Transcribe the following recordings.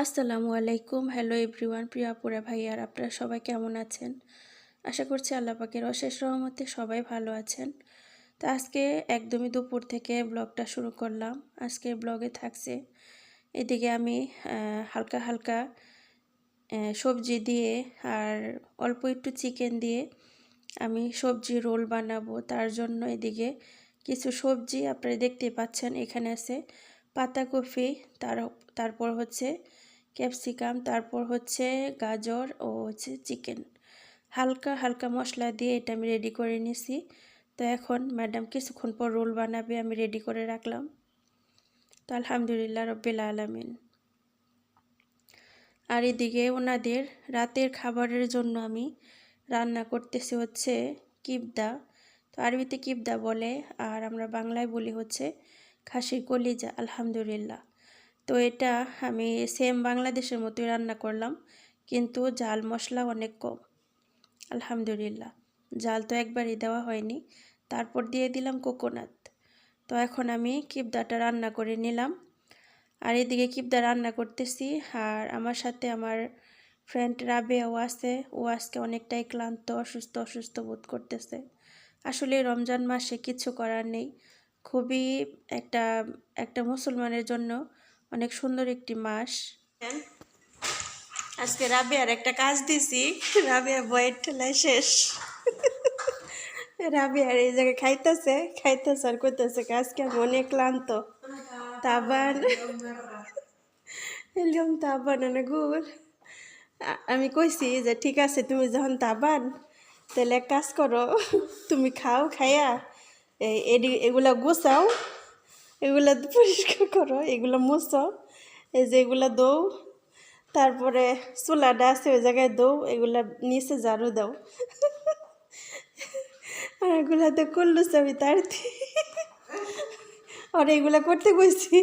আসসালামু আলাইকুম। Hello everyone, প্রিয় আপুরা ভাইয়ার, আপনারা সবাই কেমন আছেন? আশা করছি আল্লাহ পাকের অশেষ রহমতে সবাই ভালো আছেন। তো আজকে একদমই দুপুর থেকে ব্লগটা শুরু করলাম। আজকে ব্লগে থাকছে এদিকে আমি হালকা হালকা সবজি দিয়ে আর অল্প একটু চিকেন দিয়ে আমি সবজি রোল বানাবো। তার জন্য এদিকে কিছু সবজি আপনারা দেখতে পাচ্ছেন, এখানে আছে পাতাকপি, তারপর হচ্ছে ক্যাপসিকাম, তারপর হচ্ছে গাজর ও হচ্ছে চিকেন। হালকা হালকা মশলা দিয়ে এটা আমি রেডি করে নিছি। তো এখন ম্যাডাম কিছুক্ষণ পর রোল বানাবে, আমি রেডি করে রাখলাম। তো আলহামদুলিল্লাহ রব্বিল আলামিন। আর এদিকে ওনাদের রাতের খাবারের জন্য আমি রান্না করতেছি হচ্ছে কিবদা। তো আরবিতে কিবদা বলে, আর আমরা বাংলায় বলি হচ্ছে খাসির কলিজা। আলহামদুলিল্লাহ। তো এটা আমি সেম বাংলাদেশের মতোই রান্না করলাম, কিন্তু জাল মশলা অনেক কম। আলহামদুলিল্লাহ, জাল তো একবারই দেওয়া হয়নি। তারপর দিয়ে দিলাম কোকোনাট। তো এখন আমি কিবদাটা রান্না করে নিলাম। আর এদিকে কিবদা রান্না করতেছি, আর আমার সাথে আমার ফ্রেন্ড রাবেয়াও আছে। ও আজকে অনেকটাই ক্লান্ত, অসুস্থ অসুস্থ বোধ করতেছে। আসলে রমজান মাসে কিছু করার নেই। খুবই একটা একটা মুসলমানের জন্য অনেক সুন্দর একটি মাস। আজকে রাবেয়ার একটা কাজ দিছি, রাবেয়া বয়ের ঠেলায় শেষ। রাবেয়ার এই জায়গায় খাইতেছে খাইতেছে আর করতেছে, আজকে আমি অনেক ক্লান্ত। তাবান এলম তাবান না গুড়। আমি কইছি যে ঠিক আছে, তুমি যখন তাবান তাহলে এক কাজ করো, তুমি খাও, খাইয়া এগুলা গুছাও, এগুলা পরিষ্কার করো, এগুলো মুছো, এই যে এগুলা দৌ, তারপরে চুলাটা আছে ওই জায়গায় দৌ, এগুলা নিচে ঝাড়ু দাও। আর এগুলাতে করলুস আমি তাড়তি। আর এগুলা করতে বসছি,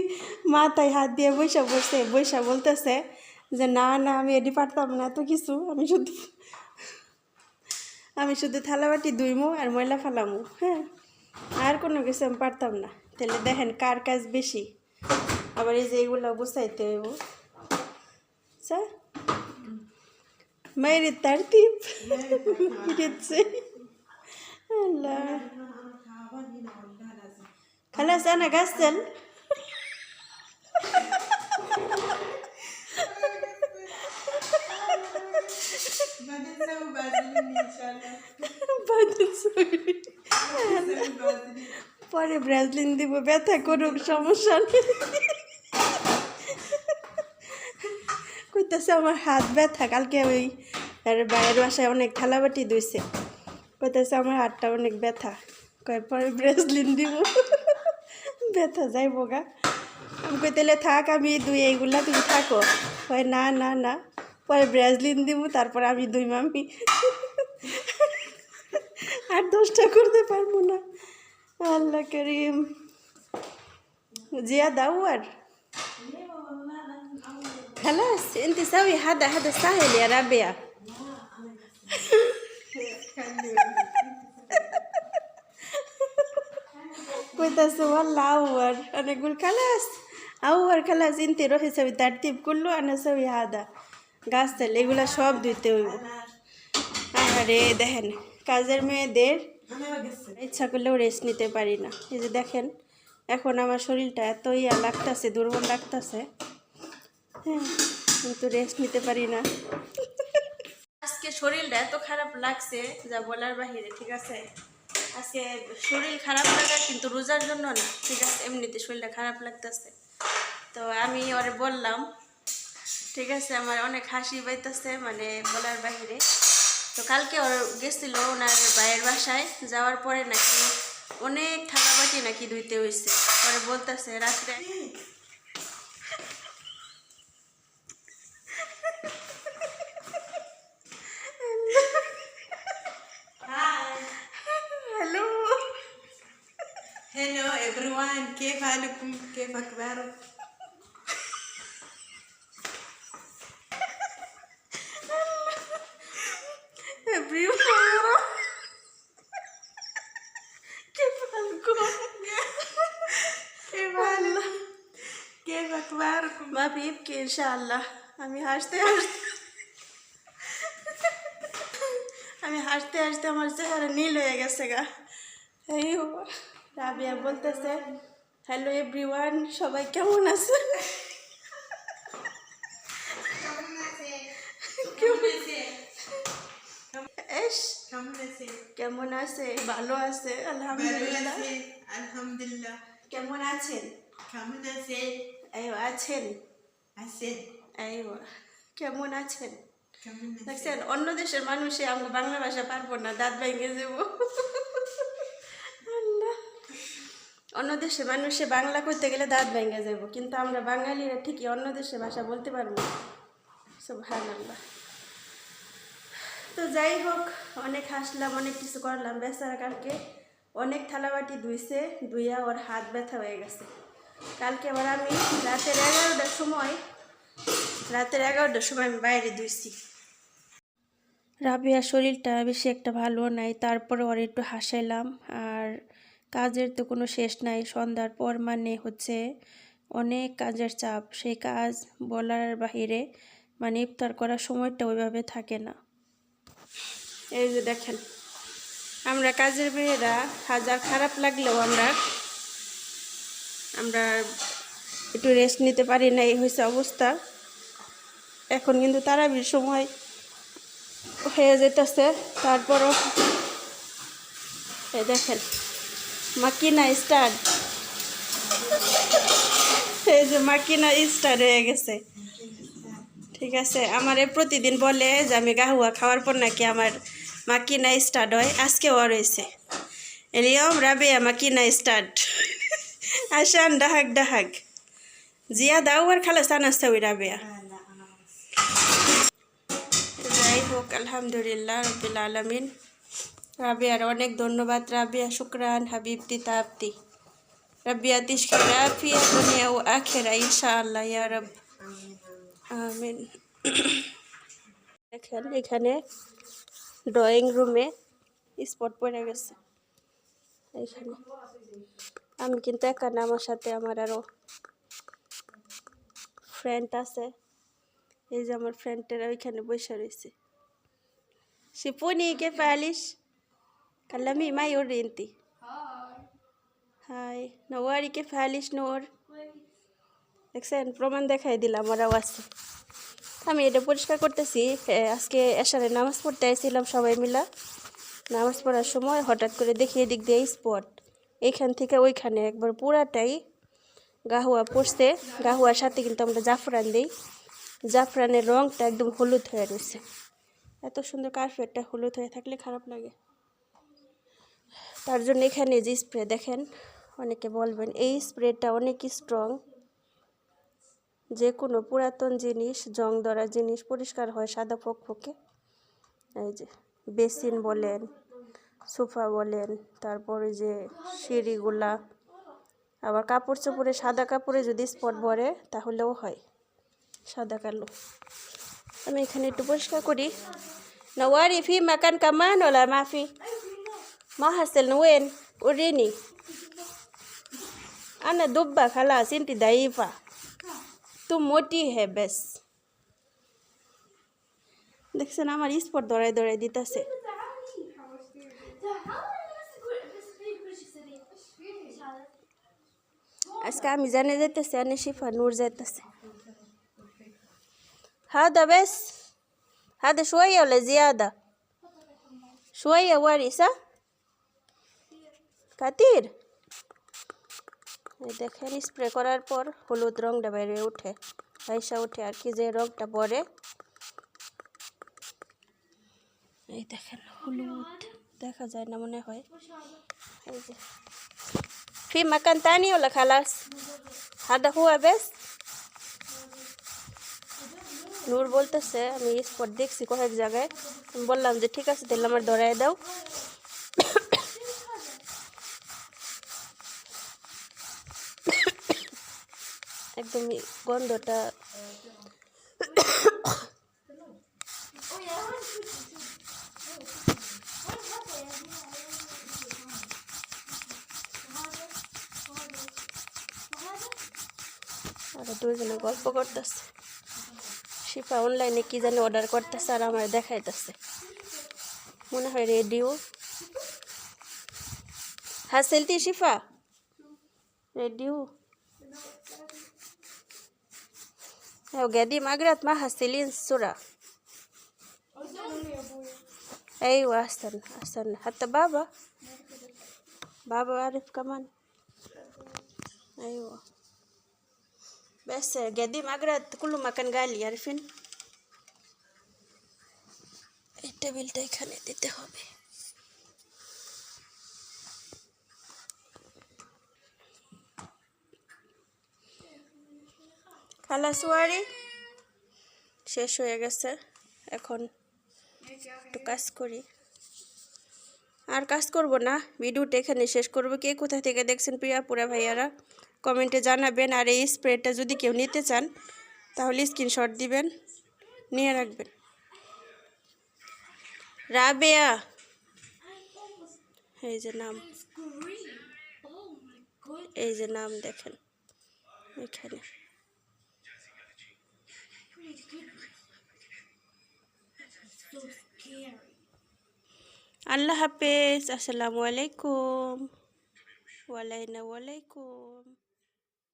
মাথায় হাত দিয়ে বৈশা বসে বৈশা বলতেছে যে না না, আমি এটি পারতাম না তো কিছু, আমি শুধু থালাবাটি ধুইমু আর ময়লা ফেলামু, হ্যাঁ, আর কোনো কিছু আমি পারতাম না। তাহলে দেখেন কার কাজ বেশি। আবার এই যে এগুলো গুছাইতে হইব। আচ্ছা, মায়ের তারতিব দিচ্ছে। আল্লাহ, খালাস আনা গাছতেন। পরে ব্রাজলিন দিব, ব্যথা করুক, সমস্যা নেই। কইতেছে আমার হাত ব্যথা, কালকে ওই বাইরের বাসায় অনেক থালাবাটি ধুইছে, কইতেছে আমার হাতটা অনেক ব্যথা। কয় পরে ব্রেসলিন দিব, ব্যথা যাইব গা। আমি কই তাহলে থাক, আমি দুই এইগুলা, তুমি থাকো। কয় না না না, পরে ব্রেসলিন দিব, তারপর আমি দুই মামি আর 10টা করতে পারবো না। আল্লাহ করিম। زيادة أول خلاص أنت سوي هذا سهل يا ربيع. كنت والله أول، أنا أقول خلاص أول، خلاص أنت روحي سوي ترتيب كله، أنا أسوي هذا غسل এগুলা সব ধুইতে হইব। আরে দেখেন, কাজের মেয়েদের ইচ্ছা করলেও রেস্ট নিতে পারি না। এই যে দেখেন, এখন আমার শরীরটা এত লাগতেছে, দুর্বল লাগতেছে, হ্যাঁ, কিন্তু রেস্ট নিতে পারি না। আজকে শরীরটা এত খারাপ লাগছে যা বলার বাহিরে। ঠিক আছে, আজকে শরীর খারাপ লাগা কিন্তু রোজার জন্য না, ঠিক আছে, এমনিতে শরীরটা খারাপ লাগতেছে। তো আমি ওরে বললাম, ঠিক আছে, আমার অনেক হাসি পাইতেছে, মানে বলার বাহিরে। তো কালকে ওর গেছিল ওনার ভাইয়ের বাসায়, যাওয়ার পরে নাকি অনেক থালাবাটি নাকি ধুইতে হয়েছে। পরে বলতেছে রাত্রে, হ্যালো هلو everyone، كيف حالكم؟ كيف أخبارك؟ everyone كيف حالكم؟ كيف أخباركم؟ ما بيبكي إن شاء الله. আমি হাসতে হাসতে আমি হাসতে হাসতে আমার চেহারা নীল হয়ে গেছে গা। এই রাবিয়া বলতেছে হ্যালো এভরিওয়ান, সবাই কেমন আছে? এস কেমন আছে? ভালো আছে আলহামদুলিল্লাহ। Alhamdulillah. কেমন আছেন? Kamu nasi? এই আছেন? Asin. এই কেমন আছেন? Kamu nasi? দেখছেন, অন্য দেশের মানুষে আমরা বাংলা ভাষা পারবো না, দাঁত ভেঙে যাব। আল্লাহ, অন্য দেশের মানুষে বাংলা করতে গেলে দাঁত ভেঙে যাব, কিন্তু আমরা বাঙালিরা ঠিকই অন্য দেশের ভাষা বলতে পারবো। সুবহানাল্লাহ। তো যাই হোক, অনেক হাসলাম, অনেক কিছু করলাম। বেচারা কালকে অনেক থালাবাটি ধুইছে, ধুইয়া ওর হাত ব্যথা হয়ে গেছে। কালকে আবার আমি রাতের 11টার সময় আমি বাইরে ধুইছি। রাবিয়ার শরীরটা বেশি একটা ভালো নাই, তারপরে ওর একটু হাসাইলাম। আর কাজের তো কোনো শেষ নাই, সন্ধ্যার পর মানে হচ্ছে অনেক কাজের চাপ। সেই কাজ বলার বাহিরে, মানে ইফতার করার সময়টা ওইভাবে থাকে না। এই যে দেখেন, আমরা কাজের মেয়েরা হাজার খারাপ লাগলেও আমরা একটু রেস্ট নিতে পারি না, এই হয়েছে অবস্থা। এখন কিন্তু তারাবির সময় হয়ে যেতেছে, তারপরও এই দেখেন মাকিনা স্টার্ট, এই যে মাকিনা স্টার্ট হয়ে গেছে। ঠিক আছে, আমারে প্রতিদিন বলে যে আমি গাহুয়া খাওয়ার পর নাকি আমার মাকিনা স্টার্ট হয়, আজকেও রয়েছে। এলিয়ম রাবিয়া মাকিনা স্টার্ট। আসান ডাহাক ডাহাক জিয়া দাও আর খালা সানাস্তা ওই রাবিয়া। যাই হোক, আলহামদুলিল্লাহ রব্বিল আলামিন। রাবিয়ার অনেক ধন্যবাদ। রাবিয়া শুকরান হাবিবতি তাবতি, রাবিয়া তিশকির আফিয়া দুনিয়া ও আখিরা ইনশাআল্লাহ ইয়া রব, আমিন। দেখেন এখানে ড্রয়িং রুমে স্পট পড়ে গেছে। এইখানে আমি কিন্তু একা না, আমার সাথে আমার আরও ফ্রেন্ড আছে। এই যে আমার ফ্রেন্ডেরা ওইখানে বসে রয়েছে। শিপুনি কে ফালিশ কালামি মাই ওর রিন্তি। হাই নওয়ারি কে ফালিশ নোর। দেখছেন, প্রমাণ দেখাই দিলাম ওরাও আছে। আমি এটা পরিষ্কার করতেছি। আজকে এশারে নামাজ পড়তে আইছিলাম সবাই মিলা। নামাজ পড়ার সময় হঠাৎ করে দেখি এদিক দিয়ে স্পট, এইখান থেকে ওইখানে একবার পুরাটাই গাহুয়া পড়ছে। গাহুয়ার সাথে কিন্তু আমরা জাফরান দিই, জাফরানের রঙটা একদম হলুদ হয়ে রয়েছে। এত সুন্দর কার্পেটটা হলুদ হয়ে থাকলে খারাপ লাগে। তার জন্য এখানে যে স্প্রে দেখেন, অনেকে বলবেন এই স্প্রেটা অনেক স্ট্রং, যে কোনো পুরাতন জিনিস, জং ধরা জিনিস পরিষ্কার হয় সাদা ফকফকে। এই যে বেসিন বলেন, সোফা বলেন, তারপরে যে সিঁড়িগুলা, আবার কাপড় চোপড়ে, সাদা কাপড়ে যদি স্পট ভরে তাহলেও হয় সাদা কালো। আমি এখানে একটু পরিষ্কার করি। নওয়ারি ফি মাকান কামান ওলা মাফি মা হাসেল নোয়েন উরিনি আনা দুব্বা খালা সিনটি দাইফা তুম মোটি হে বেশ। দেখছেন আমার স্পট দৌড়াই দৌড়াই দিতেছে। আজকে আমি জানে যেতেছে, আনে শিফা নূর যাইতেছে। هذا بس هذا شوية ولا زيادة؟ شوية وارثة كتير। দেখেন স্প্রে করার পর হলুদ রঙটা বাইরে উঠে, পয়সা উঠে আর কি, যে রঙটা পরে এই দেখেন হলুদ দেখা যায় না মনে হয়। এই যে في مكان تاني ولا خلاص هذا هو بس। নূর বলতেছে আমি স্পট দেখছি কয়েক জায়গায়, আমি বললাম যে ঠিক আছে তাহলে আমার ধরায় দাও। একদমই গন্ধটা আর দুইজনে গল্প করতেছে। শিফা অনলাইনে কি জানি অর্ডার করতেছে আর আমার দেখাইতেছে মনে হয় রেডিও হাসিলতি শিফা রেডিও قديم أقرأت معها سيلين السرعة أيوة أحسن حتى بابا عارف كمان أيوة بس قديم أقرأت كل ما كان قال لي عارفين التبلتا এখানে দিতে হবে খালাস ওয়ারি শেষ হয়ে গেছে এখন একটু কাজ করি আর কাজ করব না ভিডিওটা এখানে শেষ করব কে কোথা থেকে দেখছেন প্রিয়া পুরা ভাইয়ারা কমেন্টে জানাবেন আর এই স্প্রেটা যদি কেউ নিতে চান তাহলে স্ক্রিনশট দিবেন নিয়ে রাখবেন রাবেয়া এই যে নাম দেখেন এখানে আল্লাহ হাফেজ আসসালামু আলাইকুম ওয়ালাইকুম